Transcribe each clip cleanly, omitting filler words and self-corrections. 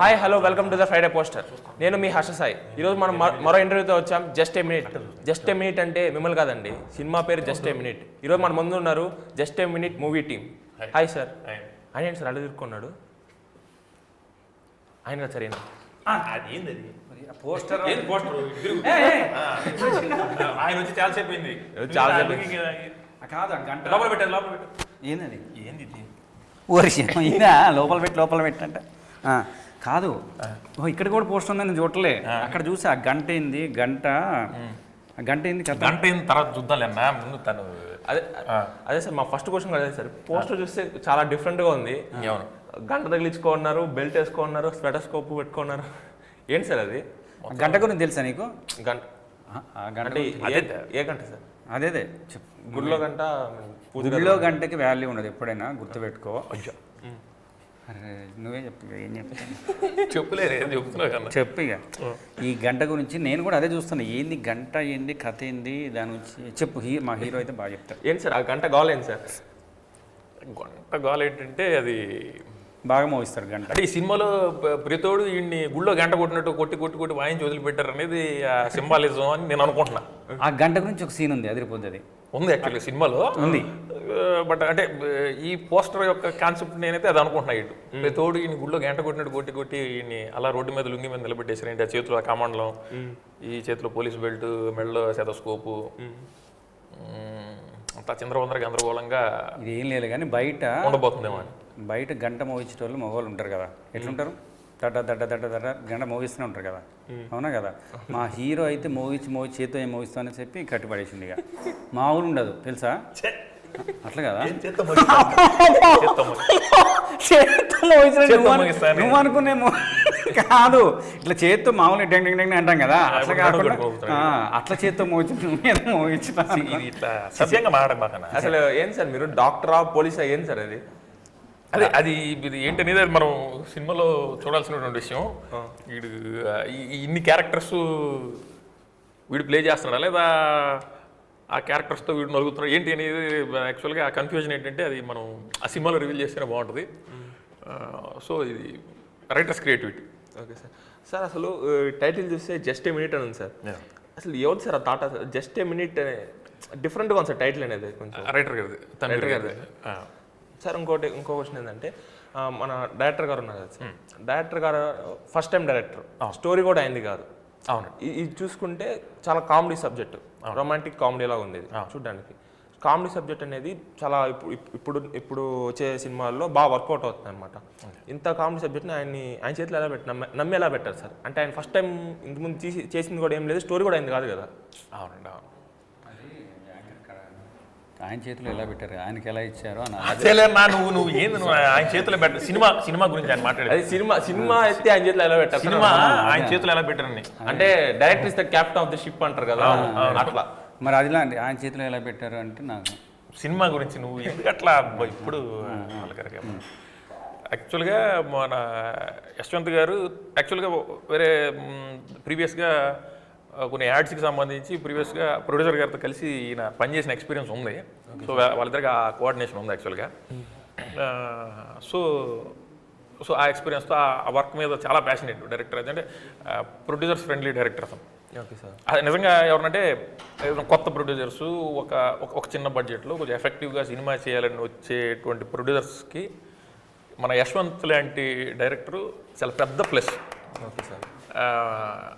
Hi hello welcome to the Friday poster. నేను మీ హర్ష సాయి. ఈరోజు మనం మరో ఇంటర్వ్యూతో వచ్చాం. Just a minute. Just a minute అంటే మిమ్మల్ని కాదండి, సినిమా పేరు జస్ట్ ఏ మినిట్. ఈరోజు మన ముందు ఉన్నారు just a minute movie team. Hi sir. ఆయన ఏంటి సార్ అలా తిరుక్కున్నాడు? ఆయన కదా సరేనా పోస్టర్ ఆయన వచ్చి చాలా సేపు అయింది. చాలా సేపు కాదు గంట లోపల పెట్టారు, లోపల పెట్టారు. ఏంది ఏంది ఇది? ఈయన లోపల పెట్టంట కాదు. ఇక్కడ కూడా పోస్ట్ ఉందని నేను చూడలే. అక్కడ చూసి ఆ గంట ఏంది గంట ఏంది గంట అయిన తర్వాత చూద్దాం అన్నా. ముందు తను అదే సార్ మా ఫస్ట్ క్వశ్చన్ అదే సార్. పోస్టర్ చూస్తే చాలా డిఫరెంట్గా ఉంది. గంట తగిలించుకున్నారు, బెల్ట్ వేసుకున్నారు, స్వెటస్కోప్ పెట్టుకున్నారు. ఏంటి సార్ అది? గంట గురించి తెలుసా నీకు? గంట గంట ఏ గంట సార్? అదే గుడిలో గంట, గుడిలో గంటకి వాల్యూ ఉండదు ఎప్పుడైనా, గుర్తుపెట్టుకో. అరే నువ్వే చెప్పు, ఏం చెప్తాను చెప్పు. ఇక ఈ గంట గురించి నేను కూడా అదే చూస్తాను. ఏంది గంట, ఏంది కథ, ఏంది దాని గురించి చెప్పు. మా హీరో అయితే బాగా చెప్తారు. ఏంటి సార్ ఆ గంట గోల్ ఏంటి సార్? గంట గోల్ ఏంటంటే అది బాగా మోగిస్తారు గంట. అంటే ఈ సినిమాలో ప్రతోడు వీడిని గుళ్ళో గంట కొట్టినట్టు కొట్టి వాయించి వదిలిపెట్టారు అనేది ఆ సింబాలిజం అని నేను అనుకుంటున్నా. ఆ గంట గురించి ఒక సీన్ ఉంది, అదిరిపోతుంది. ఉంది యాక్చువల్గా సినిమాలో ఉంది. బట్ అంటే ఈ పోస్టర్ యొక్క కాన్సెప్ట్ నేనైతే అది అనుకుంటున్నా. ఇటు ప్రతోడు ఈయన గుళ్ళో గంట కొట్టినట్టు కొట్టి ఈయన అలా రోడ్డు మీద లుంగి మీద నిలబెట్టేసారు. ఏంటి ఆ చేతిలో కమాండలం, ఈ చేతిలో పోలీస్ బెల్ట్, మెడలో శతస్కోపు, అంతా చింద్రవందర గందరగోళంగా ఇది ఏం లేదు. కానీ బయట ఉండబోతుందేమో అని. బయట గంట మోగించేటోళ్ళు మగవాళ్ళు ఉంటారు కదా, ఎట్లుంటారు? దడ్డ గంట మోగిస్తూనే ఉంటారు కదా, అవునా కదా? మా హీరో అయితే మోగించి చేతితో ఏం మోగిస్తామని చెప్పి కట్టిపడేసింది. ఇక మామూలు ఉండదు తెలుసా? అట్లా కదా, నువ్వు అనుకునేమో కాదు. ఇట్లా చేతితో మామూలు డెంగ్ డెంగ్ డెంగ్ అంటాం కదా, అట్లా కాకుండా అట్లా చేతితో మోగించు. అసలు ఏం సార్ మీరు డాక్టరా పోలీసా ఏంటి సార్ అది? అదే అది ఇది ఏంటనేది అది మనం సినిమాలో చూడాల్సినటువంటి విషయం. వీడు ఇన్ని క్యారెక్టర్స్ వీడు ప్లే చేస్తున్నాడా లేదా ఆ క్యారెక్టర్స్తో వీడు నలుగుతున్నాడు ఏంటి అనేది యాక్చువల్గా ఆ కన్ఫ్యూజన్ ఏంటంటే అది మనం ఆ సినిమాలో రివీల్ చేస్తేనే బాగుంటుంది. సో ఇది writers creativity. Okay sir. Sir అసలు టైటిల్ చూస్తే జస్ట్ ఏ మినిట్ అని ఉంది సార్. అసలు ఎవరు సార్ ఆ థాట్? జస్ట్ ఏ మినిట్ డిఫరెంట్గా ఉంది సార్ టైటిల్ అనేది. కొంచెం రైటర్ గారిది, తండ్రి గారిది. సార్ ఇంకో క్వశ్చన్ ఏంటంటే మన డైరెక్టర్ గారు ఉన్నారు కదా సార్, డైరెక్టర్ గారు ఫస్ట్ టైం డైరెక్టర్, స్టోరీ కూడా అయింది కాదు. అవును. ఇది చూసుకుంటే చాలా కామెడీ సబ్జెక్ట్, రొమాంటిక్ కామెడీ లాగా ఉంది చూడడానికి. కామెడీ సబ్జెక్ట్ అనేది చాలా ఇప్పుడు వచ్చే సినిమాల్లో బాగా వర్కౌట్ అవుతుంది అనమాట. ఇంత కామెడీ సబ్జెక్ట్ని ఆయన చేతిలో ఎలా నమ్మి ఎలా పెట్టారు సార్? అంటే ఆయన ఫస్ట్ టైం ఇంతకుముందు చేసింది కూడా ఏం లేదు, స్టోరీ కూడా అయింది కాదు కదా. అవునండి, అవును. ఆయన చేతిలో ఎలా పెట్టారు, ఆయనకి ఎలా ఇచ్చారో నువ్వు ఏంది ఆయన చేతిలో పెట్ట సినిమా గురించి ఆయన మాట్లాడేది. సినిమా అయితే ఆయన చేతిలో ఎలా పెట్టారు? సినిమా ఆయన చేతిలో ఎలా పెట్టారని అంటే director is the captain of the ship అంటారు కదా, అట్లా. మరి అదిలా అండి ఆయన చేతిలో ఎలా పెట్టారు అంటే నాకు సినిమా గురించి నువ్వు ఎందుకు అట్లా ఇప్పుడు యాక్చువల్గా మన యశ్వంత్ గారు యాక్చువల్గా వేరే ప్రీవియస్గా కొన్ని యాడ్స్కి సంబంధించి ప్రీవియస్గా ప్రొడ్యూసర్ గారితో కలిసి ఈయన పనిచేసిన ఎక్స్పీరియన్స్ ఉంది. సో వాళ్ళిద్దరికి ఆ కోఆర్డినేషన్ ఉంది యాక్చువల్గా. సో ఆ ఎక్స్పీరియన్స్తో ఆ వర్క్ మీద చాలా ప్యాషనేట్ డైరెక్టర్. అంటే ప్రొడ్యూసర్స్ ఫ్రెండ్లీ డైరెక్టర్ అతను. Okay sir. అది నిజంగా ఎవరంటే కొత్త ప్రొడ్యూసర్స్ ఒక చిన్న బడ్జెట్లో కొంచెం ఎఫెక్టివ్గా సినిమా చేయాలని వచ్చేటువంటి ప్రొడ్యూసర్స్కి మన యశ్వంత్ లాంటి డైరెక్టరు చాలా పెద్ద ప్లస్. Okay sir.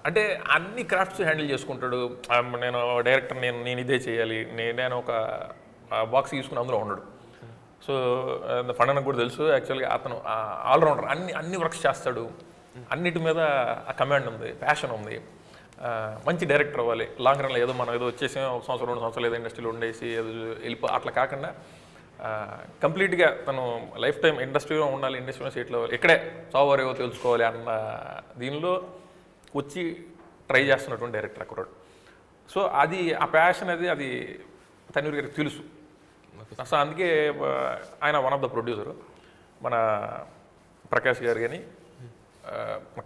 అంటే అన్ని క్రాఫ్ట్స్ హ్యాండిల్ చేసుకుంటాడు. నేను డైరెక్టర్, నేను ఇదే చేయాలి, నేను ఒక బాక్స్ తీసుకుని అందులో ఉండడు. సో ఫండనకు కూడా తెలుసు యాక్చువల్గా అతను ఆల్రౌండర్, అన్ని వర్క్స్ చేస్తాడు. అన్నిటి మీద ఆ కమాండ్ ఉంది, ప్యాషన్ ఉంది. మంచి డైరెక్టర్ అవ్వాలి లాంగ్ రన్లో. ఏదో మనం ఏదో వచ్చేసి ఒక సంవత్సరం 2 సంవత్సరాలు ఏదో ఇండస్ట్రీలో ఉండేసి ఏదో అట్లా కాకుండా కంప్లీట్గా తను లైఫ్ టైం ఇండస్ట్రీలో ఉండాలి, ఇండస్ట్రీలో సెటిల్ అవ్వాలి, ఇక్కడే చావరేవో తెలుసుకోవాలి అన్న దీనిలో వచ్చి ట్రై చేస్తున్నటువంటి డైరెక్టర్ అక్కడ. సో అది ఆ ప్యాషన్ అది తన్వీర్ గారికి తెలుసు. సో అందుకే ఆయన వన్ ఆఫ్ ద ప్రొడ్యూసరు. మన ప్రకాష్ గారు కానీ,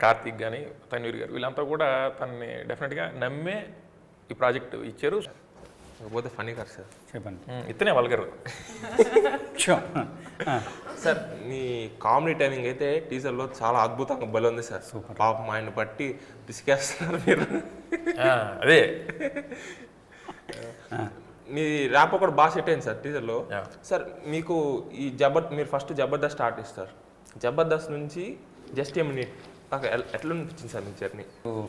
కార్తీక్ కానీ, తన్వీర్ గారు వీళ్ళంతా కూడా తనని డెఫినెట్గా నమ్మే ఈ ప్రాజెక్ట్ ఇచ్చారు. పోతే ఫనీ గారు సార్ చెప్పండి. ఇతనే వల్గర్. సార్ మీ కామెడీ టైమింగ్ అయితే టీజర్లో చాలా అద్భుతంగా భలే ఉంది సార్. పాపం ఆయన బట్టి పిసికేస్తున్నారు మీరు. అదే మీ ర్యాప్ ఒకటి బాగా సెట్ అయింది సార్ టీజర్లో. సార్ మీకు ఈ మీరు ఫస్ట్ జబర్దస్త్ స్టార్ట్ ఇస్తారు, జబర్దస్త్ నుంచి జస్ట్ ఏ మినిట్ నాకు ఎట్లా అనిపించింది sir me journey?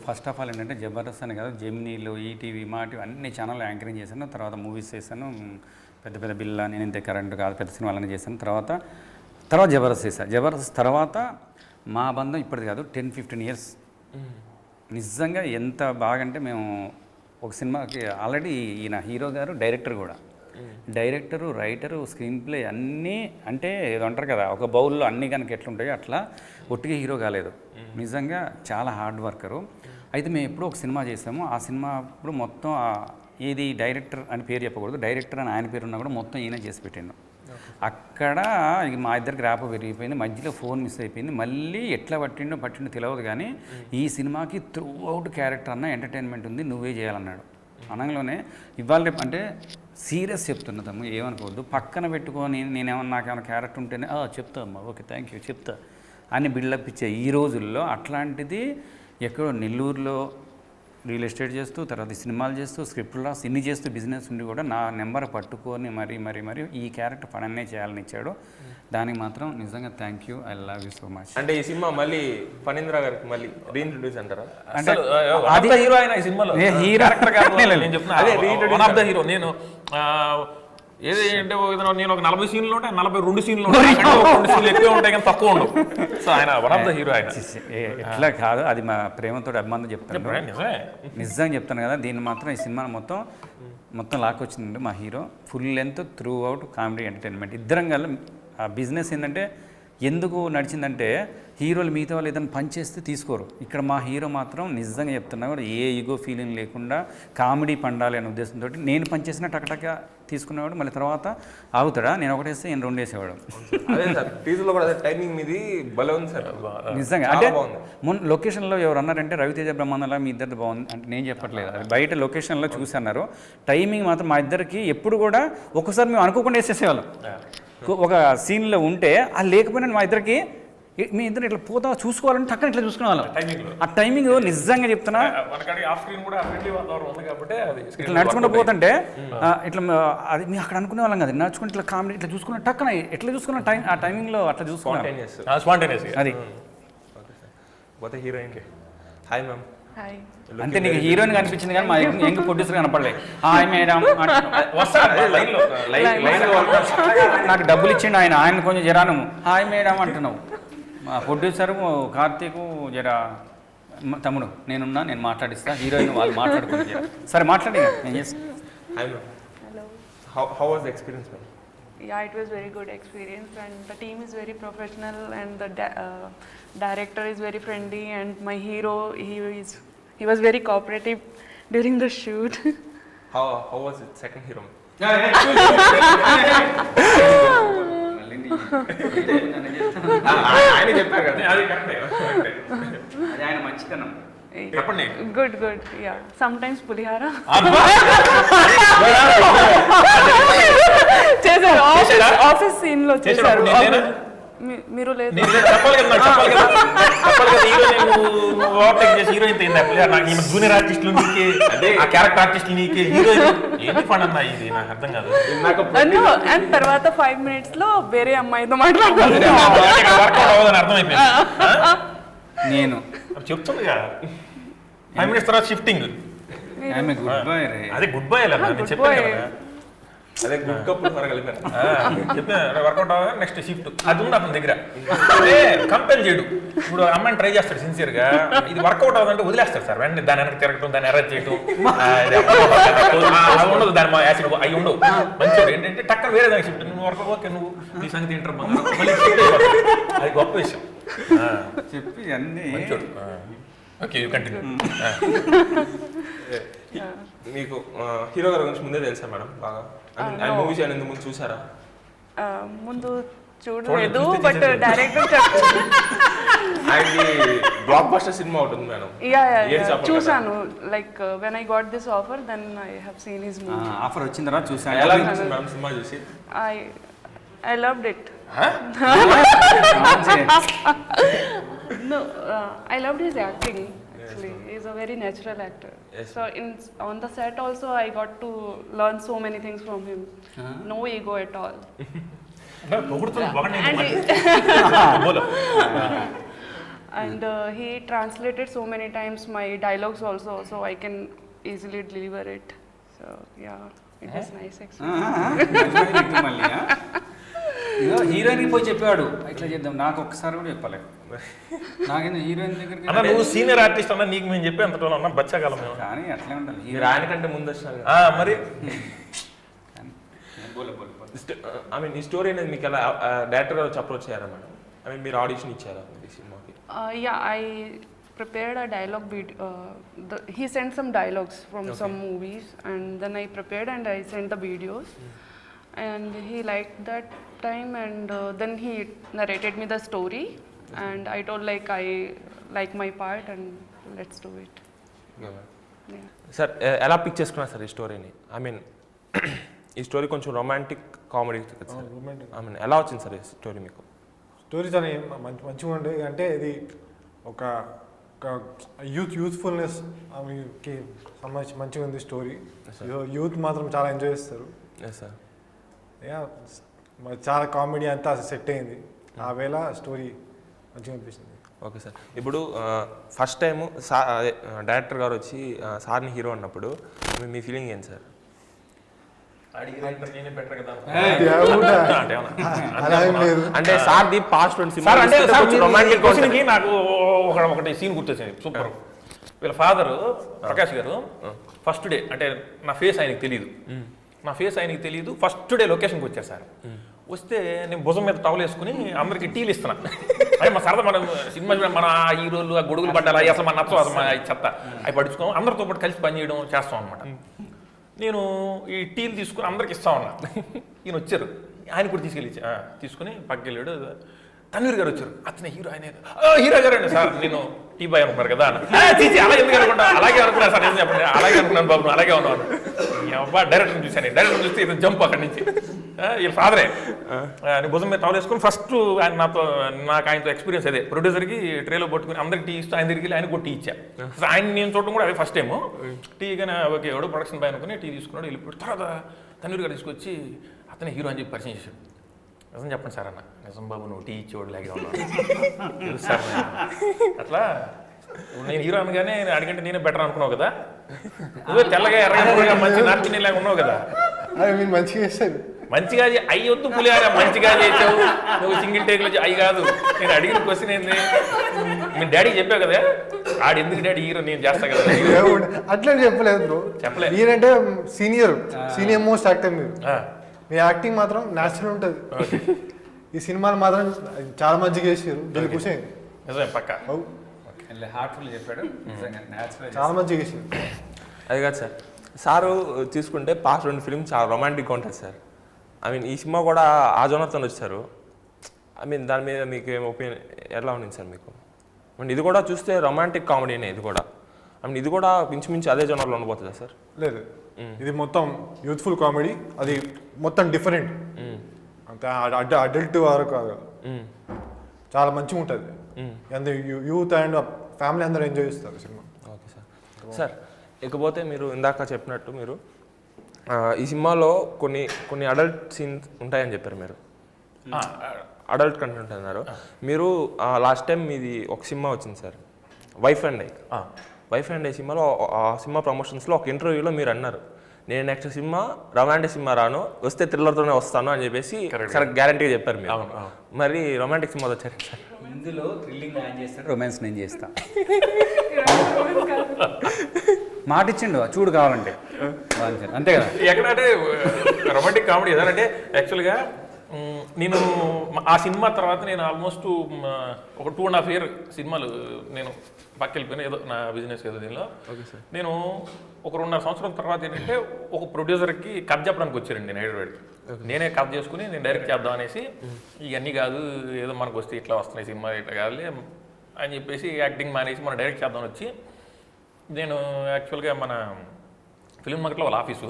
First of all ఏంటంటే జబర్దస్త్ అని కాదు, జెమినీలో, ఈటీవీ, మా టీవీ అన్ని ఛానల్లో యాంకరింగ్ చేశాను. తర్వాత మూవీస్ చేశాను, పెద్ద పెద్ద బిల్లా, నేను ఇంతే కరెంట్ కాదు పెద్ద సినిమాలన్నీ చేశాను. తర్వాత జబర్దస్త్ చేశాను. జబర్దస్త్ తర్వాత మా బంధం ఇప్పటిది కాదు, 10-15 ఇయర్స్. నిజంగా ఎంత బాగంటే మేము ఒక సినిమాకి ఆల్రెడీ ఈయన హీరో గారు డైరెక్టర్ కూడా, డైరెక్టరు, రైటరు, స్క్రీన్ ప్లే అన్నీ అంటే ఏదో అంటారు కదా, ఒక బౌల్లో అన్నీ కనుక ఎట్లుంటాయో అట్లా ఒట్టిగా హీరో కాలేదు. నిజంగా చాలా హార్డ్ వర్కరు. అయితే మేము ఎప్పుడో ఒక సినిమా చేసాము. ఆ సినిమా అప్పుడు మొత్తం ఏది డైరెక్టర్ అని పేరు చెప్పకూడదు, డైరెక్టర్ అని ఆయన పేరు ఉన్నా కూడా మొత్తం ఈయన చేసి పెట్టిండు. అక్కడ మా ఇద్దరికి ర్యాప్ పెరిగిపోయింది, మధ్యలో ఫోన్ మిస్ అయిపోయింది. మళ్ళీ ఎట్లా పట్టిండో తెలియదు కానీ ఈ సినిమాకి త్రూ అవుట్ క్యారెక్టర్ అన్న ఎంటర్టైన్మెంట్ ఉంది, నువ్వే చేయాలన్నాడు. అనగానే ఇవాళ అంటే సీరియస్ చెప్తున్నా తమ్ము, ఏమనుకోవద్దు. పక్కన పెట్టుకొని నాకేమైనా క్యారెక్టర్ ఉంటేనే చెప్తా అమ్మా, ఓకే థ్యాంక్ యూ చెప్తా అని బిల్డప్ ఇచ్చే ఈ రోజుల్లో అట్లాంటిది ఎక్కడో నెల్లూరులో రియల్ ఎస్టేట్ చేస్తూ, తర్వాత సినిమాలు చేస్తూ, స్క్రిప్ట్లు రాసి ఇన్ని చేస్తూ బిజినెస్ ఉండి కూడా నా నెంబర్ పట్టుకొని మరి ఈ క్యారెక్టర్ పనన్నే చేయాలని ఇచ్చాడు. దానికి మాత్రం నిజంగా thank you, I love you so much. అంటే ఈ సినిమా మళ్ళీ ఫణీంద్ర గారికి మళ్ళీ రీఇంట్రొడ్యూస్ అంటారా? అంటే అది హీరో అయిన ఈ సినిమాలో హీరో నేను చెప్తున్నా హీరో. నేను ఏది అంటే నేను ఒక 40 సీన్లు ఉంటాయి, 42 సీన్లు ఉంటాయి, 2 సీన్లు ఎక్కువ ఉంటాయి కానీ తక్కువ ఉండవు. సో ఆయన వన్ ఆఫ్ ద హీరో. ఆయన ఎట్లా కాదు, అది మా ప్రేమతో అభిమానం చెప్తాను, నిజంగా చెప్తాను కదా. దీన్ని మాత్రం ఈ సినిమా మొత్తం లాక్కొచ్చిందండి మా hero. Full length through out comedy entertainment ఇద్దరం కల్లా. ఆ బిజినెస్ ఏంటంటే ఎందుకు నడిచిందంటే హీరోలు మిగతా వాళ్ళు ఏదైనా పని చేస్తే తీసుకోరు. ఇక్కడ మా హీరో మాత్రం నిజంగా చెప్తున్నా కూడా ఏ ఈగో ఫీలింగ్ లేకుండా కామెడీ పండాలి అనే ఉద్దేశంతో నేను పనిచేసిన టకటక తీసుకునేవాడు. మళ్ళీ తర్వాత ఆగుతాడా, నేను ఒకటేస్తే నేను 2 వేసేవాడు. టీజర్లో కూడా టైమింగ్ మీది భలే ఉంది సార్ నిజంగా. అంటే మొన్న లొకేషన్లో ఎవరు అన్నారంటే రవితేజ బ్రహ్మానందలా మీ ఇద్దరు బాగుంది అంటే నేను చెప్పట్లేదు, అది బయట లొకేషన్లో చూసి అన్నారు. టైమింగ్ మాత్రం మా ఇద్దరికి ఎప్పుడు కూడా ఒకసారి మేము అనుకోకుండా వేసేసేవాళ్ళం. ఒక సీన్లో ఉంటే అది లేకపోయినా మా ఇద్దరికి మీ ఇద్దరు ఇట్లా పోతా చూసుకోవాలని టక్కన ఇట్లా చూసుకునే వాళ్ళం. ఆ టైమింగ్ నిజంగా చెప్తున్నా, ఇట్లా నడుచుకుంటూ పోతుంటే ఇట్లా అది మేము అక్కడ అనుకునే వాళ్ళం కదా, నడుచుకుంటే ఇట్లా కామెడీ ఇట్లా చూసుకున్న టక్కన ఎట్లా చూసుకున్న ఆ టైమింగ్లో అట్లా చూసుకున్నాం. అది హీరోయిన్ హాయ్ మ్యామ్ అంటే నీకు హీరోయిన్ కనిపించింది కానీ మా యంగ్ ప్రొడ్యూసర్ కనపడలేదు. హాయ్ మేడం నాకు డబ్బులు ఇచ్చిండు ఆయన కొంచెం జరాను హాయ్ మేడం అంటున్నావు. మా ప్రొడ్యూసరు కార్తీక్ జరా తమ్ముడు నేనున్నా, నేను మాట్లాడిస్తా, హీరోయిన్ వాళ్ళు మాట్లాడుకుంటారు. సరే మాట్లాడి నేను చేస్తాను. Hello. How was the experience, ma'am? Yeah, it was very good experience, and the team is very professional, and the director is very friendly, and my hero he was very cooperative during the shoot. How was it? Second hero. ఆయన చెప్పారు కదా, అది కరెక్టే. అది ఆయన మంచితనం. Good. Yeah. Sometimes pulihara. చేశారు office scene లో చేశారు. మీరు లేదు జూనియర్ ఆర్టిస్ట్ క్యారెక్టర్ ఆర్టిస్ట్ అర్థం కాదు. అండ్ తర్వాత 5 minutes లో వేరే అమ్మాయితో మాట్లాడారు. అర్థమైపోయింది. నేను చెప్తుంది 5 minutes తర్వాత షిఫ్టింగ్. అదే గుడ్ బై అలా చెప్పాను కదా, అదే గుడ్ కప్ కలిపారు చెప్పాను. వర్కౌట్ అవ్వగా నెక్స్ట్ షిఫ్ట్ అది ఉంది అతని దగ్గర. అదే కంపెల్ చేయడు. ఇప్పుడు అమ్మాయిని ట్రై చేస్తాడు సిన్సియర్గా, ఇది వర్కౌట్ అవ్వదంటే వదిలేస్తాడు సార్. వెంటనే దాని వెనక తిరగటం, దాన్ని అరెస్ట్ చేయటం అవి ఉండదు. దాని యాసిడ్ అవి ఉండవు. మంచిగా ఏంటంటే టక్కన వేరే దానికి షిఫ్ట్. నువ్వు వర్కౌట్ ఓకే, నువ్వు నీ సంగతి ఇంటర్ మళ్ళీ అది గొప్ప విషయం చెప్పి అన్నీ మంచోడు. Okay you continue. మీకు హీరో గారి గురించి ముందే తెలుసా మేడం బాగా? మూవీస్ అనేది ముందు చూసారా? ముందు చూడలేదు, but director blockbuster cinema ఉంటుంది మేడం. చూసాను. Like when I got this offer then I have seen his movie. Offer వచ్చిన తర్వాత చూసాను. ఎలా అనిపించింది మేడం సినిమా చూసి? I loved it. No, I loved his acting. Actually, he's a very natural actor. So on the set also, I got to learn so many things from him. No ego at all. And he translated so many times my dialogues also, so I can easily deliver it. So yeah, it was nice experience. మళ్ళీ హీరోయిన్కి పోయి చెప్పాడు ఇట్లా చేద్దాం, నాకు ఒక్కసారి కూడా చెప్పలే. నాకేందో హీరోయిన్ దగ్గరికి అన్న నువ్వు సీనియర్ ఆర్టిస్ట్ అన్న, నీకు మేము చెప్పే అంత అన్న బచ్చాకాలం మేము. కానీ అట్లే ఉండాలి. మీరు ఆయన కంటే ముందు వచ్చినారు మరి ఐ మీన్ ఈ స్టోరీ అనేది మీకు ఎలా డైరెక్టర్ గారు అప్రోచ్ చేయారా మేడం? ఐ మీన్ మీరు ఆడిషన్ ఇచ్చారా ఈ సినిమాకి? Yeah, I prepared a dialogue video. He sent some dialogues from some movies, and then I prepared and I sent the videos. And he liked that time, and then he narrated me the story, and I told like I like my part and let's do it. Yeah. Sir ఎలా pick చేసుకున్నారు sir ఈ స్టోరీని? I mean ఈ story కొంచెం romantic comedy కదా sir. I mean ఎలా వచ్చింది sir ఈ స్టోరీ మీకు? స్టోరీ చాలా మంచిగా ఉండే, అంటే ఇది ఒక యూత్ఫుల్నెస్ కి సంబంధించి మంచిగా ఉంది స్టోరీ. యూత్ మాత్రం చాలా ఎంజాయ్ చేస్తారు. సార్ చాలా కామెడీ అంతా సెట్ అయింది. ఆ వేళ స్టోరీ మంచిగా అనిపిస్తుంది. ఓకే సార్, ఇప్పుడు ఫస్ట్ టైం డైరెక్టర్ గారు వచ్చి సార్ని హీరో అన్నప్పుడు మీ ఫీలింగ్ ఏంటి సార్? అంటే సార్ ది పాస్ట్ రొమాంటిక్ నాకు ఒకటి సీన్ గుర్తొచ్చింది సూపర్. వీళ్ళ ఫాదరు ప్రకాష్ గారు ఫస్ట్ డే, అంటే నా ఫేస్ ఆయనకి తెలియదు, ఫస్ట్ డే లొకేషన్కి వచ్చారు సార్. వస్తే నేను భుజం మీద టవల్ వేసుకుని అందరికి టీలు ఇస్తున్నా. అదే మా సరదా, మనం సినిమా మన హీరోలు ఆ గొడుగులు పడ్డాలి, అసలు మన నచ్చం, అసలు చెత్త అవి పడుచుకోం, అందరితో పాటు కలిసి పనిచేయడం చేస్తాం అనమాట. నేను ఈ టీలు తీసుకుని అందరికి ఇస్తా ఉన్నా. ఈయన వచ్చారు, ఆయన కూడా తీసుకుని పక్కకి వెళ్ళాడు. తన్వీర్ గారు వచ్చారు, అతనే హీరో, ఆయన హీరో గారు అండి సార్, నేను టీ బాయ్ అనుకున్నారు కదా తీసి అలా ఎందుకు అనుకుంటా, అలాగే అనుకున్నా సార్, నేను చెప్పండి అలాగే అనుకున్నాను బాబు, అలాగే ఉన్నాను. అబ్బా డైరెక్టర్ని చూశాను, డైరెక్టర్ చూస్తే ఇది జంప్ అక్కడి నుంచి. వీళ్ళ ఫాదరే నేను భుజం మీద టవల్ వేసుకుని ఫస్ట్ ఆయన నాకు ఆయనతో ఎక్స్పీరియన్స్ అదే, ప్రొడ్యూసర్కి ట్రేలో పట్టుకుని అందరికి టీ ఇస్తూ ఆయన దగ్గరికి వెళ్ళి ఆయన కూడా టీ ఇచ్చా. ఆయన నేను చూడటం కూడా అదే ఫస్ట్ టైము. టీ కానీ ఓకే ఎవడో ప్రొడక్షన్ బాయ్ అనుకుని టీ తీసుకున్నాడు, వెళ్ళిపోయాడు. తర్వాత తన్వీర్ గారు తీసుకొచ్చి అతనే హీరో అని చెప్పి పరిచయం చేశాడు. నిజం చెప్పండి సార్ అన్న, నిజం బాబు నువ్వు టీ ఇచ్చేవాడు లాగే ఉన్నాను సార్. అట్లా నేను హీరో అనగానే అడిగంటే నేనే బెటర్ అనుకున్నావు కదా, నువ్వే తెల్లగా ఎర్రగా మంచి నార్త్ లాగా ఉన్నావు కదా, మంచిగా చేస్తాను, మంచిగా అయ్యి వద్దు పులిహార మంచిగా చేసావు నువ్వు, సింగిల్ టేక్లో అయ్యి కాదు. నేను అడిగిన క్వశ్చన్ ఏంది, మీ డాడీకి చెప్పావు కదా, ఆడు ఎందుకు డాడీ హీరో నేను చేస్తా కదా. అట్లా చెప్పలేదు బ్రో, చెప్పలేదు. మీరంటే సీనియర్ మోస్ట్ యాక్టర్, మీరు మీ యాక్టింగ్ మాత్రం న్యాచురల్ ఉంటుంది. ఈ సినిమాలు మాత్రం చాలా మంచిగా చేసారు, దీని ఖుషి నిజమే పక్క హార్ట్ఫుల్ చెప్పాడు, చాలా మంచిగా చేసారు. అది కాదు సార్, సారు తీసుకుంటే పాస్ట్ 2 ఫిల్మ్ చాలా రొమాంటిక్గా ఉంటుంది సార్. ఐ మీన్ ఈ సినిమా కూడా ఆ జోనర్తో వచ్చారు. ఐ మీన్ దాని మీద మీకు ఏం ఒపీనియన్ ఎలా ఉంది సార్ మీకు? అండ్ ఇది కూడా చూస్తే రొమాంటిక్ కామెడీనే ఇది కూడా. ఐ మీన్ ఇది కూడా ఇంచుమించు అదే జోనర్లో ఉండబోతుందా సార్? లేదు, ఇది మొత్తం యూత్ఫుల్ కామెడీ, అది మొత్తం డిఫరెంట్, అంతే అడల్ట్ వరకు కాదు, చాలా మంచిగా ఉంటుంది. అందరు యూత్ అండ్ ఫ్యామిలీ అందరూ ఎంజాయ్ చేస్తారు సినిమా. Okay sir. సార్ ఇకపోతే మీరు ఇందాక చెప్పినట్టు మీరు ఈ సినిమాలో కొన్ని అడల్ట్ సీన్స్ ఉంటాయని చెప్పారు, మీరు అడల్ట్ కంటెంట్ అన్నారు. మీరు లాస్ట్ టైం మీది ఒక సినిమా వచ్చింది సార్, వైఫ్ అండ్ ఐ సినిమాలో, ఆ సినిమా ప్రమోషన్స్లో ఒక ఇంటర్వ్యూలో మీరు అన్నారు, నేను నెక్స్ట్ సినిమా రొమాంటిక్ సినిమా రాను, వస్తే థ్రిల్లర్తోనే వస్తాను అని చెప్పేసి కరెక్ట్ గ్యారంటీగా చెప్పారు మీరు. మరి రొమాంటిక్ సినిమా వచ్చారు సార్? ఇందులో థ్రిల్లింగ్ ఆయన చేస్తాడు, రొమాన్స్ నేను చేస్తా. మాట ఇచ్చిండు చూడు కావాలంటే, అంతే కదా. ఎక్కడంటే రొమాంటిక్ కామెడీ ఏదంటే యాక్చువల్గా నేను ఆ సినిమా తర్వాత నేను ఆల్మోస్ట్ ఒక 2.5 years సినిమాలు నేను పక్క వెళ్ళిపోయినా, ఏదో నా బిజినెస్ ఏదో దీనిలో. నేను ఒక 2.5 సంవత్సరం తర్వాత ఏంటంటే ఒక ప్రొడ్యూసర్కి కథ చెప్పడానికి వచ్చారండి నేను హైదరాబాద్కి. నేనే కథ చేసుకుని నేను డైరెక్ట్ చేద్దాం అనేసి, ఇవన్నీ కాదు ఏదో మనకు వస్తే ఇట్లా వస్తున్నాయి సినిమా ఇట్లా కాదులే అని చెప్పేసి యాక్టింగ్ మానేసి మనం డైరెక్ట్ చేద్దామని వచ్చి, నేను యాక్చువల్గా మన ఫిల్మ్ మార్కెట్లో వాళ్ళ ఆఫీసు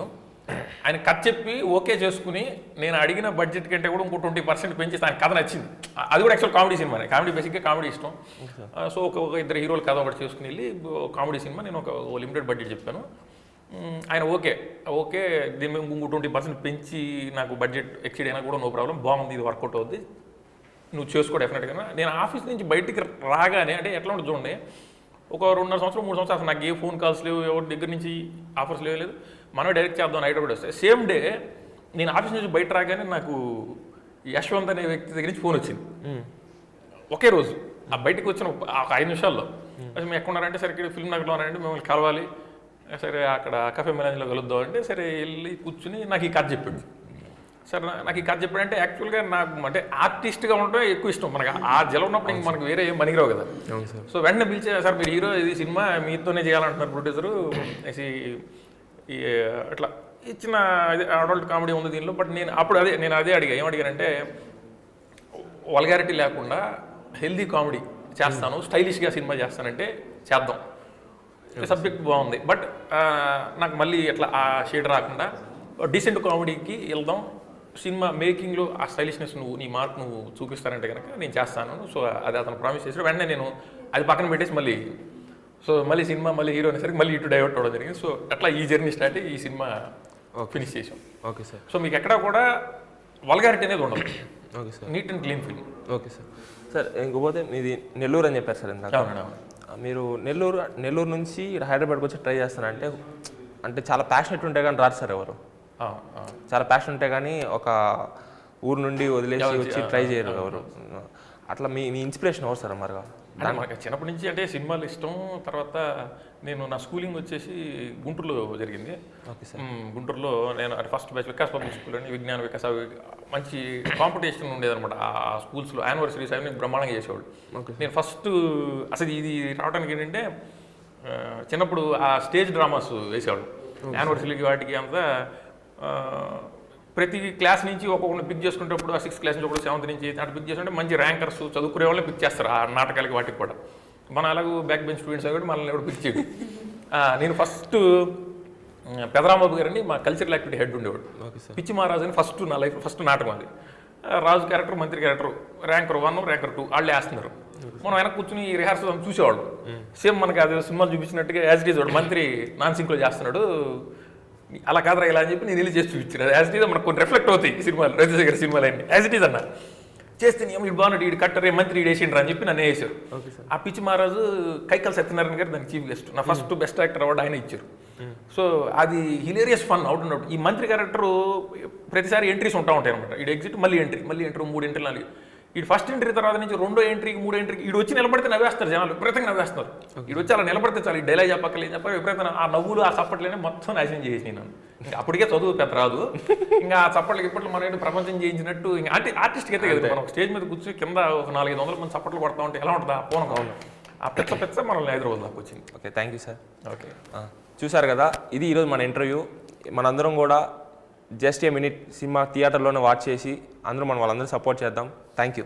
ఆయన కథ చెప్పి ఓకే చేసుకుని నేను అడిగిన బడ్జెట్ కంటే కూడా ఇంకో 20% పెంచి ఆయన కథ నచ్చింది. అది కూడా యాక్చువల్ కామెడీ సినిమానే. కామెడీ బేసిక్గా కామెడీ ఇష్టం. సో ఒక ఇద్దరు హీరోలు కథ ఒకటి చేసుకుని వెళ్ళి కామెడీ సినిమా నేను ఒక లిమిటెడ్ బడ్జెట్ చెప్పాను. ఆయన ఓకే దీని మీద ఇంకో 20% పెంచి నాకు బడ్జెట్ ఎక్సీడ్ అయినా కూడా నో ప్రాబ్లం, బాగుంది, ఇది వర్కౌట్ అవుద్ది, నువ్వు చేసుకో డెఫినెట్గా. నేను ఆఫీస్ నుంచి బయటికి రాగానే అంటే ఎట్లా ఉంటుంది చూడండి, ఒక 2.5 సంవత్సరం 3 సంవత్సరాలు నాకు ఏ ఫోన్ కాల్స్ లేవు, ఎవరి దగ్గర నుంచి ఆఫర్స్ లేదు, మనమే డైరెక్ట్ చేద్దాం ఐడియా కూడా వస్తాయి. సేమ్ డే నేను ఆఫీస్ నుంచి బయట రాగానే నాకు యశ్వంత్ అనే వ్యక్తి దగ్గర నుంచి ఫోన్ వచ్చింది ఒకే రోజు. ఆ బయటకు వచ్చిన ఒక 5 నిమిషాల్లో మేము ఎక్కడ ఉన్నారంటే సరే ఇక్కడ ఫిల్మ్ నగర్లో ఉన్నారంటే మిమ్మల్ని కలవాలి, సరే అక్కడ కఫే మెలాంజ్లో కలుద్దాం అంటే సరే వెళ్ళి కూర్చుని నాకు ఈ కథ చెప్పాడు. సరే నాకు ఈ కథ చెప్పాడంటే యాక్చువల్గా నాకు అంటే ఆర్టిస్ట్గా ఉండటం ఎక్కువ ఇష్టం. మనకు ఆ జల ఉన్నప్పుడు ఇంక మనకు వేరే ఏం పనికిరావు కదా. సో వెంటనే పిలిచే సార్ మీరు హీరో ఇది సినిమా మీతోనే చేయాలంటున్నారు ప్రొడ్యూసరు, ఈ అట్లా ఇచ్చిన అడల్ట్ కామెడీ ఉంది దీనిలో. బట్ నేను అదే అడిగా, ఏమడిగానంటే వల్గారిటీ లేకుండా హెల్దీ కామెడీ చేస్తాను, స్టైలిష్గా సినిమా చేస్తానంటే చేద్దాం, సబ్జెక్ట్ బాగుంది, బట్ నాకు మళ్ళీ అట్లా ఆ షేడ్ రాకుండా డీసెంట్ కామెడీకి వెళ్దాం, సినిమా మేకింగ్లో ఆ స్టైలిష్నెస్ నీ మార్క్ నువ్వు చూపిస్తానంటే కనుక నేను చేస్తాను. సో అది అతను ప్రామిస్ చేసాడు. వెంటనే నేను అది పక్కన పెట్టేసి మళ్ళీ సినిమా మళ్ళీ హీరో అనేసరికి మళ్ళీ ఇటు డైవర్ట్ అవ్వడం జరిగింది. సో అట్లా ఈ జర్నీ స్టార్ట్ అయ్యి ఈ సినిమా ఫినిష్ చేసాం. Okay sir. సో మీకు ఎక్కడా కూడా వల్గారిటీ అనేది ఉండదు. Okay sir. Neat and clean film. Okay sir. Sir ఇంకపోతే మీది నెల్లూరు అని చెప్పారు సార్ ఇందాక. మీరు నెల్లూరు నుంచి హైదరాబాద్కి వచ్చి ట్రై చేస్తానంటే అంటే చాలా ప్యాషనెట్ ఉంటే కానీ రాదు సార్ ఎవరు. చాలా ప్యాషన్ ఉంటే కానీ ఒక ఊరు నుండి వదిలేసి వచ్చి ట్రై చేయరు ఎవరు. అట్లా మీ ఇన్స్పిరేషన్ ఎవరు సార్ మరిగా? మనకి చిన్నప్పటి నుంచి అంటే సినిమాలు ఇష్టం. తర్వాత నేను నా స్కూలింగ్ వచ్చేసి గుంటూరులో జరిగింది. Okay sir. గుంటూరులో నేను అంటే first batch Vikas public school అని విజ్ఞాన వికాస్ మంచి కాంపిటీషన్ ఉండేదన్నమాట. ఆ స్కూల్స్లో యానివర్సరీస్ అవి బ్రహ్మాండంగా చేసేవాళ్ళు. నేను ఫస్ట్ అసలు ఇది రావడానికి ఏంటంటే చిన్నప్పుడు ఆ స్టేజ్ డ్రామాస్ వేసేవాళ్ళు యానివర్సరీకి వాటికి అంతా. ప్రతి క్లాస్ నుంచి ఒక్కొక్కరిని పిక్ చేసుకునేటప్పుడు ఆ 6th క్లాస్ నుంచి ఒకటి 7th నుంచి అటు పిక్ చేసుకుంటే మంచి ర్యాంకర్స్ చదువుకునే వాళ్ళని పిక్ చేస్తారు ఆ నాటకాలకి వాటికి కూడా. మన అలాగూ బ్యాక్ బెంచ్ స్టూడెంట్స్ కాబట్టి మనల్ని ఎవరు పిక్ చేయడు. నేను ఫస్ట్ పెదరాంబాబు గారని మా కల్చరల్ యాక్టివిటీ హెడ్ ఉండేవాడు. పిచ్చి మహారాజు అని నా లైఫ్ ఫస్ట్ నాటకం అది. రాజు క్యారెక్టర్, మంత్రి క్యారెక్టర్, ర్యాంకర్ 1 ర్యాంకర్ 2 వాళ్ళే వేస్తున్నారు. మనం వెనక కూర్చుని రిహార్సల్ చూసేవాళ్ళు. సేమ్ మనకి అది సినిమాలు చూపించినట్టుగా యాజ్ ఇట్ ఈజ్ వాడు మంత్రి నాన్ సింక్లో చేస్తున్నాడు, అలా కాదురా ఇలా అని చెప్పి నేను వెళ్ళి చేసి చూపించాను. యాజ్ ఇట్ ఈజ్ మనకు కొన్ని రిఫ్లెక్ట్ అవుతాయి సినిమాలు, రవితేజ గారి సినిమాలు అన్నీ యాజ్ ఇట్ ఈజ్ అన్న చేస్తే వీడు బాగున్నాడు, వీడు కట్టరే మంత్రి వీడు వేసిండ్రా అని చెప్పి నన్ను వేసారు. ఆ పిచ్చి మహారాజు కైకల్ సత్యనారాయణ గారు దానికి చీఫ్ గెస్ట్. నా ఫస్ట్ బెస్ట్ యాక్టర్ అవార్డు ఆయన ఇచ్చారు. సో అది hilarious fun out and out. ఈ మంత్రి క్యారెక్టర్ ప్రతిసారి ఎంట్రీస్ ఉంటాయి అనమాట. ఈ ఎగ్జిట్ మళ్ళీ ఎంట్రీ 3 ఎంట్రీలు 4. ఈ ఫస్ట్ ఎంట్రీ తర్వాత నుంచి 2వ ఎంట్రీకి 3వ ఎంట్రీకి వీడు వచ్చి నిలబడితే నవ్వేస్తారు జనాలు, విపరీతంగా నవ్వేస్తారు. వీడు వచ్చి అలా నిలబడితే చాలు, ఈ డైలాగ్ చెప్పక్కలేదు చెప్పాలి, విపరీతంగా ఆ నవ్వులు ఆ చప్పట్లనే మొత్తం నాశనం చేసి నన్ను. ఇంకా అప్పటికే చదువు పెద్ద రాదు, ఇంకా ఆ చప్పట్లకి ఇప్పట్లో మన ఏంటి ప్రపంచం చేయించినట్టు. ఇంకా అంటే ఆర్టిస్ట్కి అయితే కదా మనం స్టేజ్ మీద కూర్చొని కింద ఒక 400-500 మంది చప్పట్లు కొడతా ఉంటే ఎలా ఉంటుందా పోను కావాలి. ఆ పెద్ద మనల్ని హైదరాబాద్ దాకా వచ్చింది. Okay, thank you sir. Okay, చూసారు కదా, ఇది ఈరోజు మన ఇంటర్వ్యూ. మనందరం కూడా జస్ట్ ఏ మినిట్ సినిమా థియేటర్లోనే వాచ్ చేసి అందరూ వాళ్ళందరూ సపోర్ట్ చేద్దాం. Thank you.